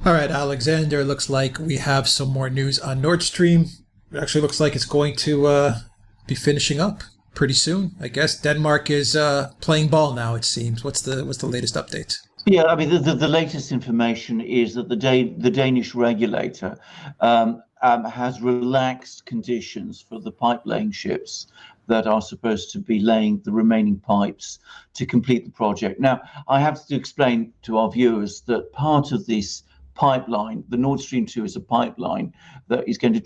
All right, Alexander, looks like we have some more news on Nord Stream. It actually looks like it's going to be finishing up pretty soon. I guess Denmark is playing ball now, it seems. What's the latest update? Yeah, I mean, the latest information is that the Danish regulator has relaxed conditions for the pipe laying ships that are supposed to be laying the remaining pipes to complete the project. Now, I have to explain to our viewers that part of this pipeline, the Nord Stream 2 is a pipeline that is going to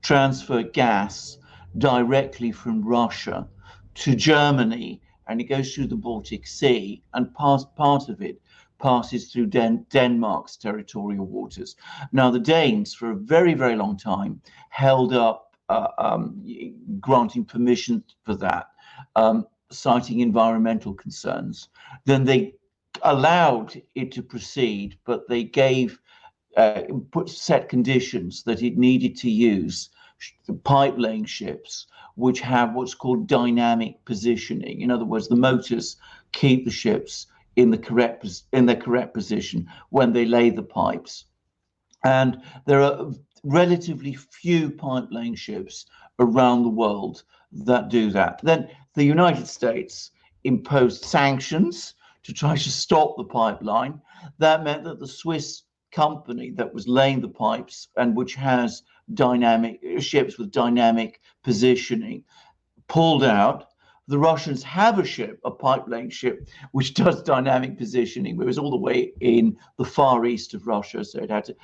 transfer gas directly from Russia to Germany, and it goes through the Baltic Sea, and part of it passes through Denmark's territorial waters. Now, the Danes, for a very, very long time, held up granting permission for that, citing environmental concerns. Then they allowed it to proceed, but they gave set conditions that it needed to use the pipe laying ships, which have what's called dynamic positioning. In other words, the motors keep the ships in their correct position when they lay the pipes. And there are relatively few pipe laying ships around the world that do that. Then the United States imposed sanctions to try to stop the pipeline. That meant that the Swiss company that was laying the pipes and which has dynamic ships with dynamic positioning pulled out. The Russians have a pipe laying ship, which does dynamic positioning, but it was all the way in the far east of Russia. So it had to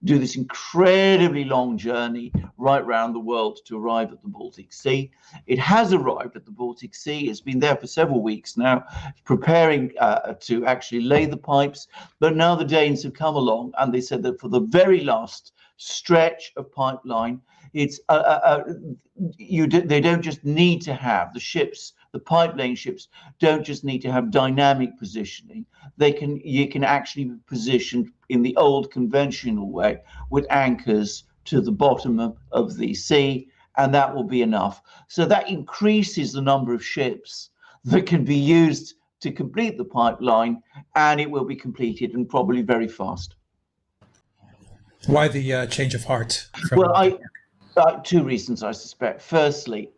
do this incredibly long journey right around the world to arrive at the Baltic Sea. It has arrived at the Baltic Sea. It's been there for several weeks now, preparing to actually lay the pipes. But now the Danes have come along and they said that for the very last stretch of pipeline, it's they don't just need to have the pipe laying ships don't just need to have dynamic positioning. You can actually be positioned in the old conventional way with anchors to the bottom of the sea, and that will be enough. So that increases the number of ships that can be used to complete the pipeline, and it will be completed, and probably very fast. Why the change of heart? Well, two reasons, I suspect. Firstly,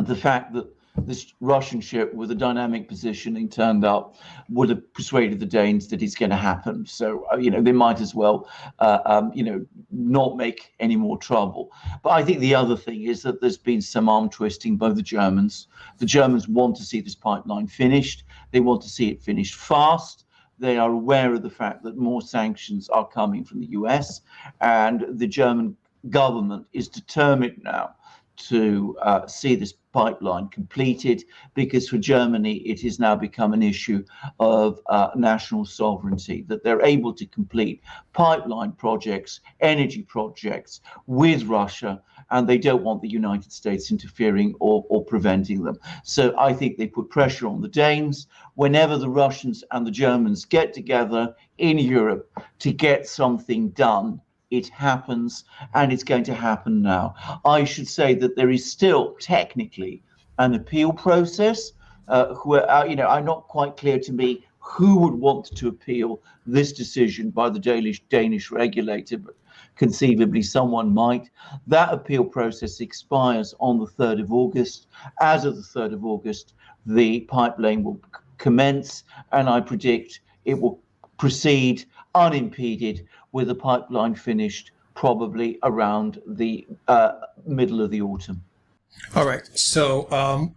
the fact that this Russian ship with a dynamic positioning turned up would have persuaded the Danes that it's going to happen. So, they might as well, not make any more trouble. But I think the other thing is that there's been some arm twisting by the Germans. The Germans want to see this pipeline finished. They want to see it finished fast. They are aware of the fact that more sanctions are coming from the US, and the German government is determined now to see this pipeline completed, because for Germany it has now become an issue of national sovereignty, that they're able to complete pipeline projects, energy projects with Russia, and they don't want the United States interfering or preventing them. So I think they put pressure on the Danes. Whenever the Russians and the Germans get together in Europe to get something done, it happens, and it's going to happen now. I should say that there is still technically an appeal process. I'm not quite clear to me who would want to appeal this decision by the Danish regulator, but conceivably someone might. That appeal process expires on the 3rd of August. As of the 3rd of August, the pipeline will commence, and I predict it will proceed unimpeded, with the pipeline finished probably around the middle of the autumn. All right. So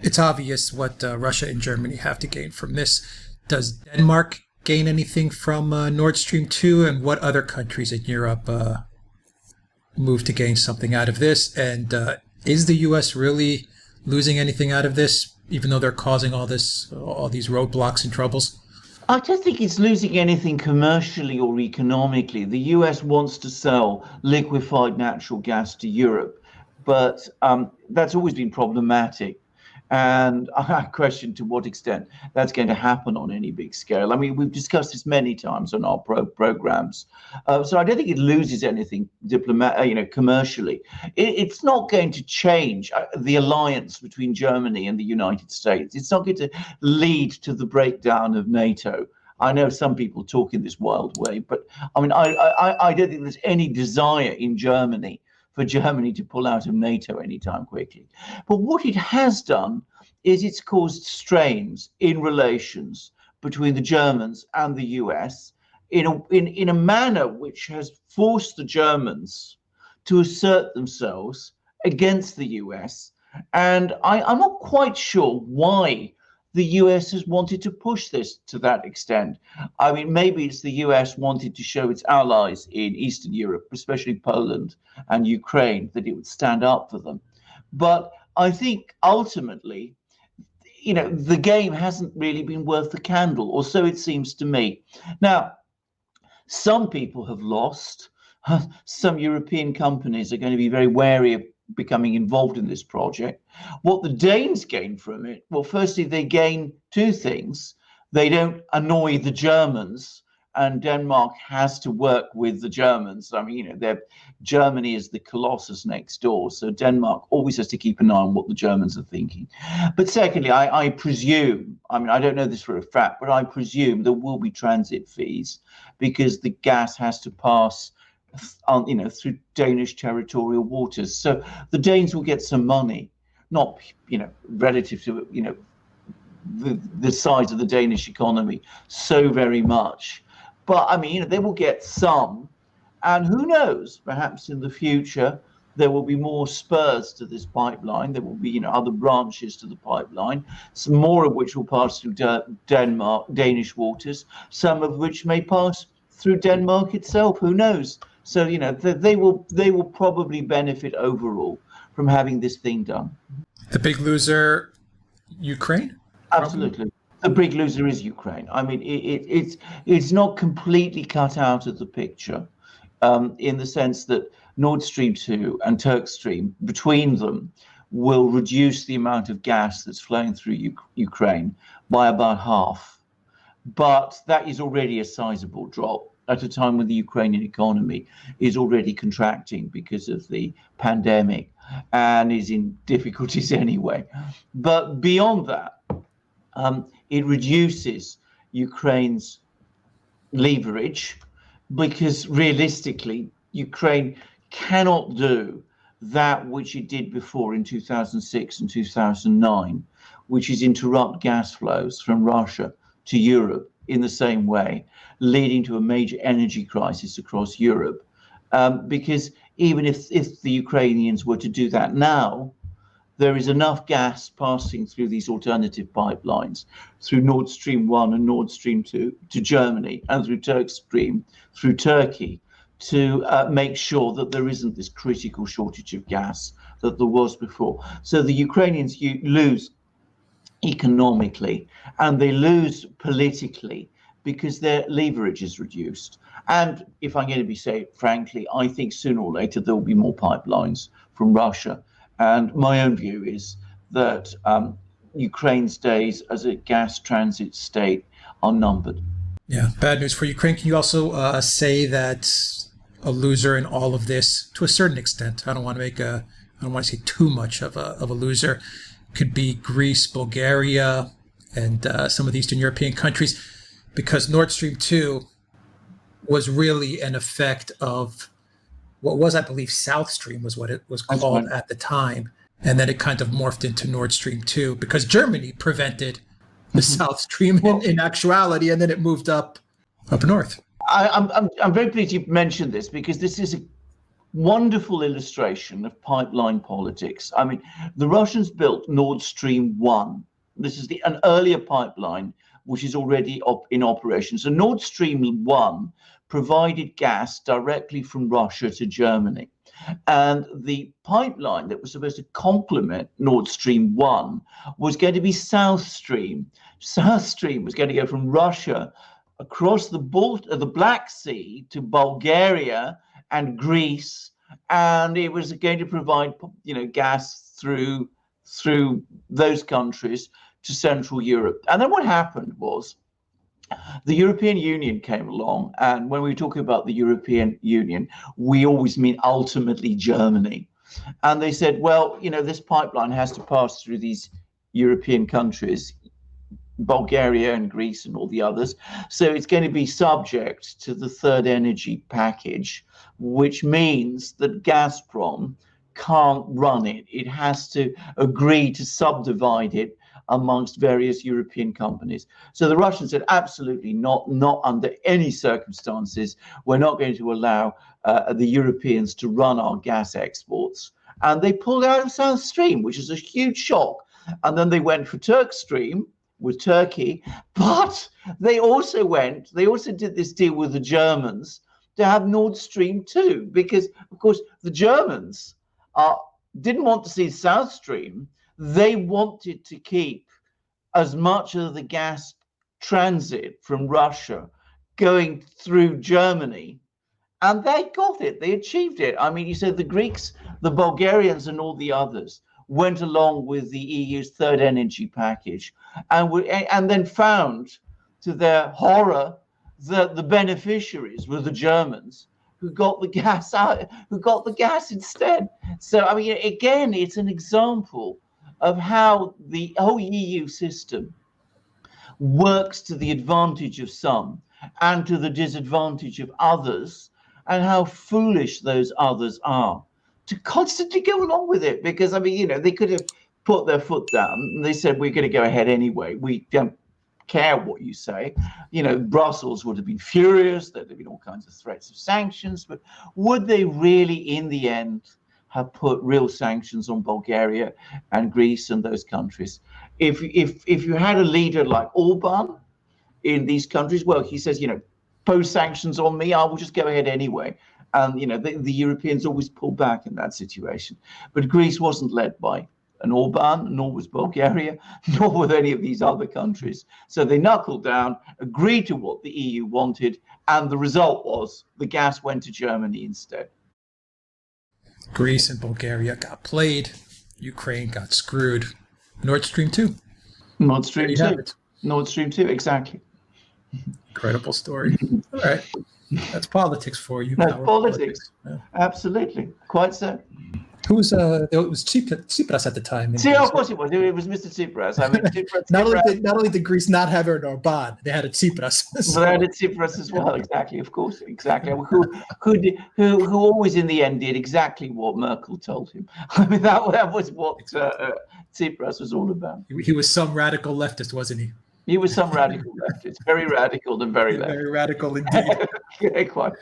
it's obvious what Russia and Germany have to gain from this. Does Denmark gain anything from Nord Stream 2? And what other countries in Europe move to gain something out of this? And is the U.S. really losing anything out of this, even though they're causing all these roadblocks and troubles? I don't think it's losing anything commercially or economically. The US wants to sell liquefied natural gas to Europe, but that's always been problematic. And I question to what extent that's going to happen on any big scale. I mean, we've discussed this many times on our programs. So I don't think it loses anything commercially. It's not going to change the alliance between Germany and the United States. It's not going to lead to the breakdown of NATO. I know some people talk in this wild way, but I mean, I don't think there's any desire in Germany for Germany to pull out of NATO anytime quickly. But what it has done is it's caused strains in relations between the Germans and the US in a manner which has forced the Germans to assert themselves against the US. And I'm not quite sure why the US has wanted to push this to that extent. I mean, maybe it's the US wanted to show its allies in Eastern Europe, especially Poland and Ukraine, that it would stand up for them. But I think ultimately, the game hasn't really been worth the candle, or so it seems to me. Now, some people have lost. Some European companies are going to be very wary of becoming involved in this project. What the Danes gain from it, well, firstly, they gain two things. They don't annoy the Germans, and Denmark has to work with the Germans. I mean, Germany is the colossus next door, so Denmark always has to keep an eye on what the Germans are thinking. But secondly, I presume, I mean, I don't know this for a fact, but I presume there will be transit fees because the gas has to pass through Danish territorial waters. So the Danes will get some money, not, relative to, the size of the Danish economy so very much. But I mean, they will get some, and who knows, perhaps in the future, there will be more spurs to this pipeline. There will be, other branches to the pipeline, some more of which will pass through Danish waters, some of which may pass through Denmark itself. Who knows? So, they will probably benefit overall from having this thing done. The big loser, Ukraine? Absolutely. The big loser is Ukraine. I mean, it's not completely cut out of the picture in the sense that Nord Stream 2 and Turk Stream, between them, will reduce the amount of gas that's flowing through Ukraine by about half. But that is already a sizable drop at a time when the Ukrainian economy is already contracting because of the pandemic and is in difficulties anyway. But beyond that, it reduces Ukraine's leverage because realistically, Ukraine cannot do that which it did before in 2006 and 2009, which is interrupt gas flows from Russia to Europe in the same way, leading to a major energy crisis across Europe. Because even if the Ukrainians were to do that now, there is enough gas passing through these alternative pipelines, through Nord Stream 1 and Nord Stream 2 to Germany, and through Turk Stream through Turkey, to make sure that there isn't this critical shortage of gas that there was before. So the Ukrainians lose economically, and they lose politically because their leverage is reduced. And if I'm going to say frankly, I think sooner or later there will be more pipelines from Russia. And my own view is that Ukraine's days as a gas transit state are numbered. Yeah, bad news for Ukraine. Can you also say that a loser in all of this, to a certain extent, I don't want to say too much of a loser, could be Greece, Bulgaria, and some of the Eastern European countries, because Nord Stream 2 was really an effect of what was, I believe, South Stream was what it was called at the time. And then it kind of morphed into Nord Stream 2 because Germany prevented the South Stream in actuality, and then it moved up north. I'm very pleased you mentioned this because this is a wonderful illustration of pipeline politics. I mean, the Russians built Nord Stream 1. This is an earlier pipeline which is already in operation. So Nord Stream 1 provided gas directly from Russia to Germany. And the pipeline that was supposed to complement Nord Stream 1 was going to be South Stream. South Stream was going to go from Russia across the Black Sea to Bulgaria and Greece, and it was going to provide, gas through those countries to Central Europe. And then what happened was the European Union came along, and when we talk about the European Union, we always mean ultimately Germany. And they said, well, this pipeline has to pass through these European countries. Bulgaria and Greece and all the others. So it's going to be subject to the third energy package, which means that Gazprom can't run it. It has to agree to subdivide it amongst various European companies. So the Russians said, absolutely not under any circumstances. We're not going to allow the Europeans to run our gas exports. And they pulled out of South Stream, which is a huge shock. And then they went for Turk Stream with Turkey, but they also did this deal with the Germans to have Nord Stream 2, because, of course, the Germans didn't want to see South Stream. They wanted to keep as much of the gas transit from Russia going through Germany, and they got it. They achieved it. I mean, you said the Greeks, the Bulgarians, and all the others went along with the EU's third energy package, and then found, to their horror, that the beneficiaries were the Germans, who got the gas out, who got the gas instead. So, I mean, again, it's an example of how the whole EU system works to the advantage of some and to the disadvantage of others, and how foolish those others are to constantly go along with it. Because, I mean, you know, they could have put their foot down and they said, we're going to go ahead anyway. We don't care what you say. You know, Brussels would have been furious. There'd have been all kinds of threats of sanctions. But would they really, in the end, have put real sanctions on Bulgaria and Greece and those countries? If you had a leader like Orban in these countries, well, he says, you know, pose sanctions on me, I will just go ahead anyway. And, you know, the Europeans always pull back in that situation. But Greece wasn't led by an Orban, nor was Bulgaria, nor with any of these other countries. So they knuckled down, agreed to what the EU wanted, and the result was the gas went to Germany instead. Greece and Bulgaria got played. Ukraine got screwed. Nord Stream 2. Nord Stream 2. Nord Stream 2, exactly. Incredible story. All right. That's politics for you. That's politics. Yeah. Absolutely. Quite so. Who was it was Tsipras at the time. See, of course it was. It was Mr. Tsipras. I mean, not only did Greece not have an Orban, they had a Tsipras. So. They had a Tsipras as well. Exactly. Of course. Exactly. Who always in the end did exactly what Merkel told him. I mean, that was what Tsipras was all about. He was some radical leftist, wasn't he? He was some radical leftist. Very radical and very left. Very radical indeed. Yeah, quite.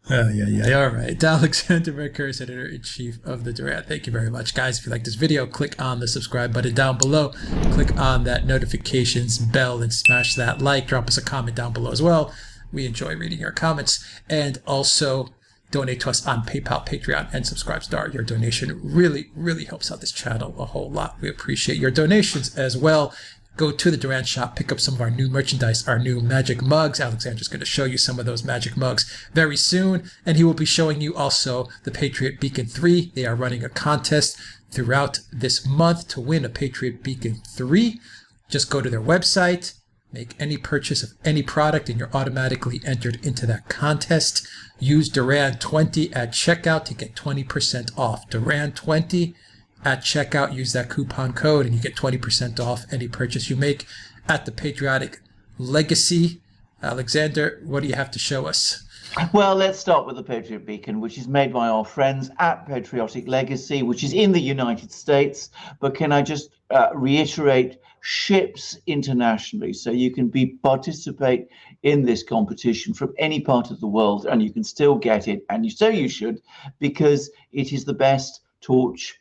Yeah. All right. Alexander Mercouris, Editor-in-Chief of the Duran. Thank you very much. Guys, if you like this video, click on the subscribe button down below. Click on that notifications bell and smash that like. Drop us a comment down below as well. We enjoy reading your comments. And also donate to us on PayPal, Patreon, and Subscribestar. Your donation really, really helps out this channel a whole lot. We appreciate your donations as well. Go to the Duran shop, pick up some of our new merchandise, our new magic mugs. Alexander's going to show you some of those magic mugs very soon. And he will be showing you also the Patriot Beacon 3. They are running a contest throughout this month to win a Patriot Beacon 3. Just go to their website, make any purchase of any product, and you're automatically entered into that contest. Use Duran20 at checkout to get 20% off. Duran20 at checkout, use that coupon code and you get 20% off any purchase you make at the Patriotic Legacy. Alexander, what do you have to show us? Well, let's start with the Patriot Beacon, which is made by our friends at Patriotic Legacy, which is in the United States. But can I just reiterate, ships internationally, so you can participate in this competition from any part of the world, and you can still get it, and so you should, because it is the best torch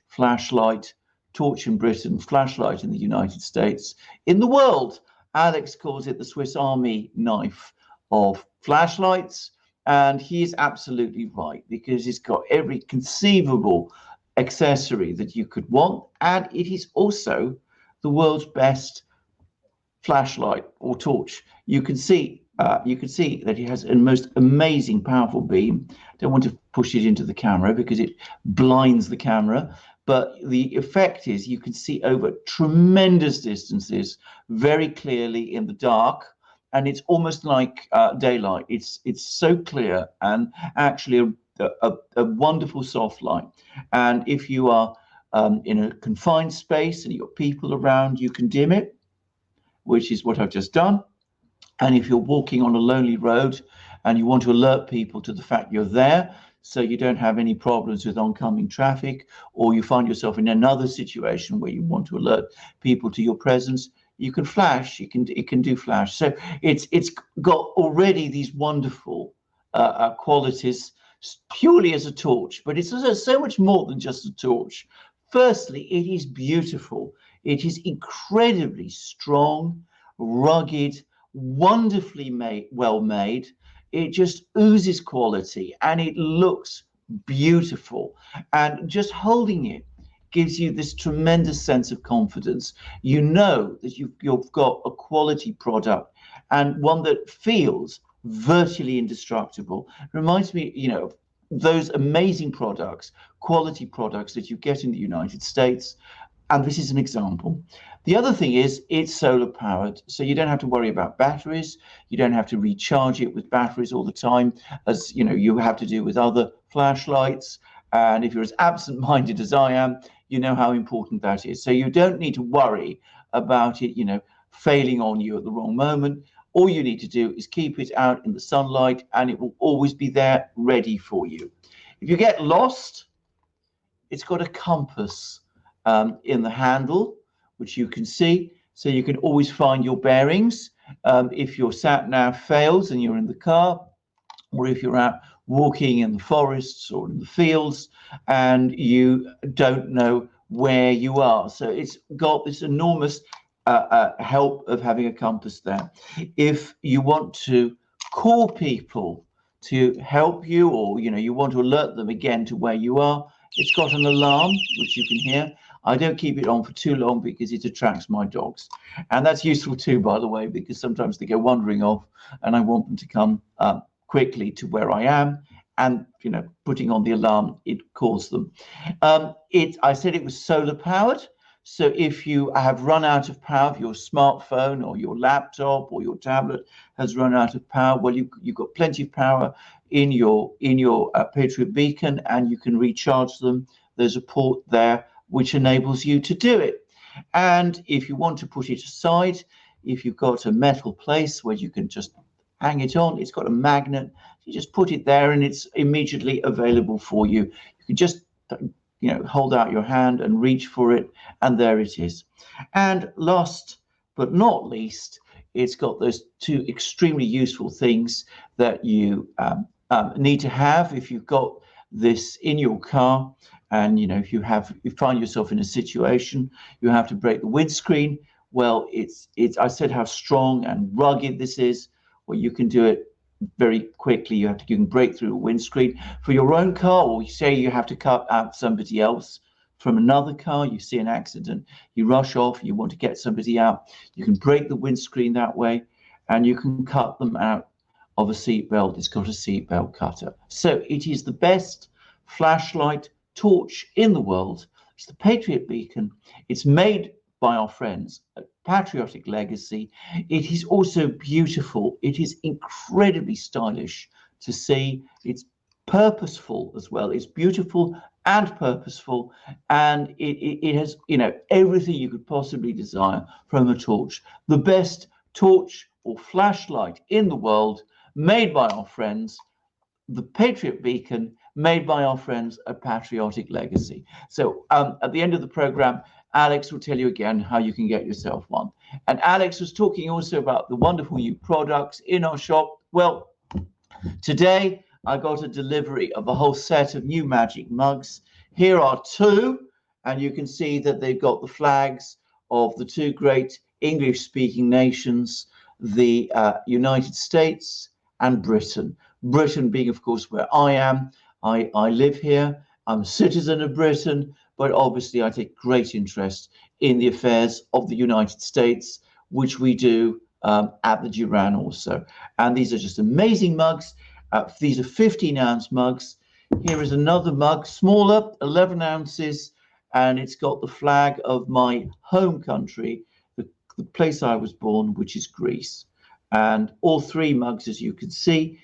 in Britain, flashlight in the United States, in the world. Alex calls it the Swiss Army knife of flashlights, and he is absolutely right, because it's got every conceivable accessory that you could want, and it is also the world's best flashlight or torch. You can see that it has a most amazing, powerful beam. Don't want to push it into the camera because it blinds the camera. But the effect is you can see over tremendous distances very clearly in the dark, and it's almost like daylight. It's so clear, and actually a wonderful soft light. And if you are in a confined space and you've got people around, you can dim it, which is what I've just done. And if you're walking on a lonely road and you want to alert people to the fact you're there, so you don't have any problems with oncoming traffic, or you find yourself in another situation where you want to alert people to your presence, you can flash. It can do flash. So it's got already these wonderful qualities purely as a torch, but it's also so much more than just a torch. Firstly, it is beautiful. It is incredibly strong, rugged, wonderfully well made. It just oozes quality and it looks beautiful. And just holding it gives you this tremendous sense of confidence. You know that you've got a quality product and one that feels virtually indestructible. Reminds me, of those amazing products, quality products that you get in the United States. And this is an example. The other thing is it's solar powered, so you don't have to worry about batteries. You don't have to recharge it with batteries all the time, as you have to do with other flashlights. And if you're as absent-minded as I am, you know how important that is. So you don't need to worry about it, failing on you at the wrong moment. All you need to do is keep it out in the sunlight and it will always be there ready for you. If you get lost, it's got a compass in the handle, which you can see, so you can always find your bearings. If your sat nav fails and you're in the car, or if you're out walking in the forests or in the fields and you don't know where you are. So it's got this enormous help of having a compass there. If you want to call people to help you, or you want to alert them again to where you are, it's got an alarm, which you can hear. I don't keep it on for too long because it attracts my dogs. And that's useful too, by the way, because sometimes they go wandering off and I want them to come quickly to where I am. And, putting on the alarm, it calls them. I said it was solar powered. So if you have run out of power, if your smartphone or your laptop or your tablet has run out of power, well, you've got plenty of power in your Patriot Beacon and you can recharge them. There's a port there which enables you to do it. And if you want to put it aside, if you've got a metal place where you can just hang it on, it's got a magnet, you just put it there and it's immediately available for you. You can just hold out your hand and reach for it, and there it is. And last but not least, it's got those two extremely useful things that you need to have if you've got this in your car. And if you find yourself in a situation, you have to break the windscreen. Well, I said how strong and rugged this is. Well, you can do it very quickly. You can break through a windscreen for your own car, or you say you have to cut out somebody else from another car. You see an accident, you rush off, you want to get somebody out. You can break the windscreen that way, and you can cut them out of a seatbelt. It's got a seatbelt cutter. So it is the best flashlight torch in the world. It's the Patriot Beacon. It's made by our friends at Patriotic Legacy. It is also beautiful. It is incredibly stylish to see. It's purposeful as well. It's beautiful and purposeful, and it has everything you could possibly desire from a torch. The best torch or flashlight in the world, made by our friends, the Patriot Beacon, made by our friends at Patriotic Legacy. So at the end of the program, Alex will tell you again how you can get yourself one. And Alex was talking also about the wonderful new products in our shop. Well, today I got a delivery of a whole set of new magic mugs. Here are two, and you can see that they've got the flags of the two great English-speaking nations, the United States and Britain. Britain being, of course, where I am. I live here. I'm a citizen of Britain, but obviously I take great interest in the affairs of the United States, which we do at the Duran also. And these are just amazing mugs. These are 15-ounce mugs. Here is another mug, smaller, 11 ounces, and it's got the flag of my home country, the place I was born, which is Greece. And all three mugs, as you can see,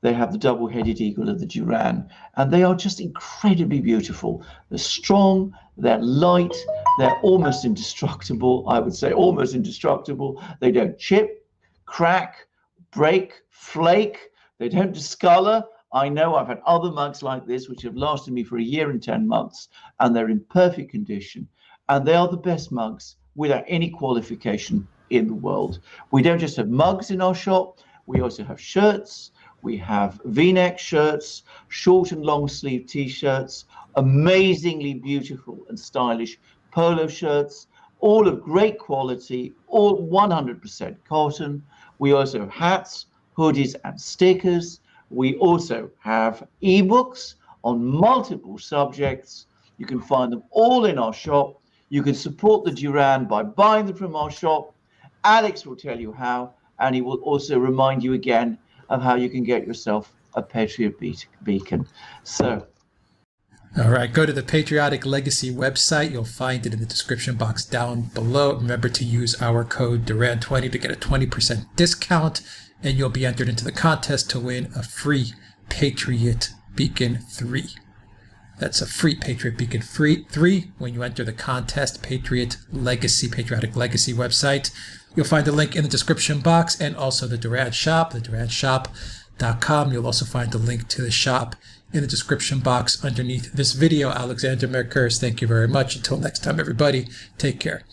they have the double-headed eagle of the Duran, and they are just incredibly beautiful. They're strong, they're light, They're almost indestructible, I would say, almost indestructible. They don't chip, crack, break, flake. They don't discolor. I know I've had other mugs like this which have lasted me for a year and 10 months, and they're in perfect condition. And they are the best mugs without any qualification in the world. We don't just have mugs in our shop, we also have shirts, we have V-neck shirts, short and long sleeve t-shirts, amazingly beautiful and stylish polo shirts, all of great quality, all 100% cotton. We also have hats, hoodies and stickers. We also have ebooks on multiple subjects. You can find them all in our shop. You can support the Duran by buying them from our shop. Alex will tell you how, and he will also remind you again of how you can get yourself a Patriot Beacon. So, all right, go to the Patriotic Legacy website. You'll find it in the description box down below. Remember to use our code Duran20 to get a 20% discount, and you'll be entered into the contest to win a free Patriot Beacon 3. That's a free Patriot Beacon 3 when you enter the contest, Patriot Legacy, Patriotic Legacy website. You'll find the link in the description box, and also the Duran shop, the duranshop.com. You'll also find the link to the shop in the description box underneath this video. Alexander Mercouris, thank you very much. Until next time, everybody, take care.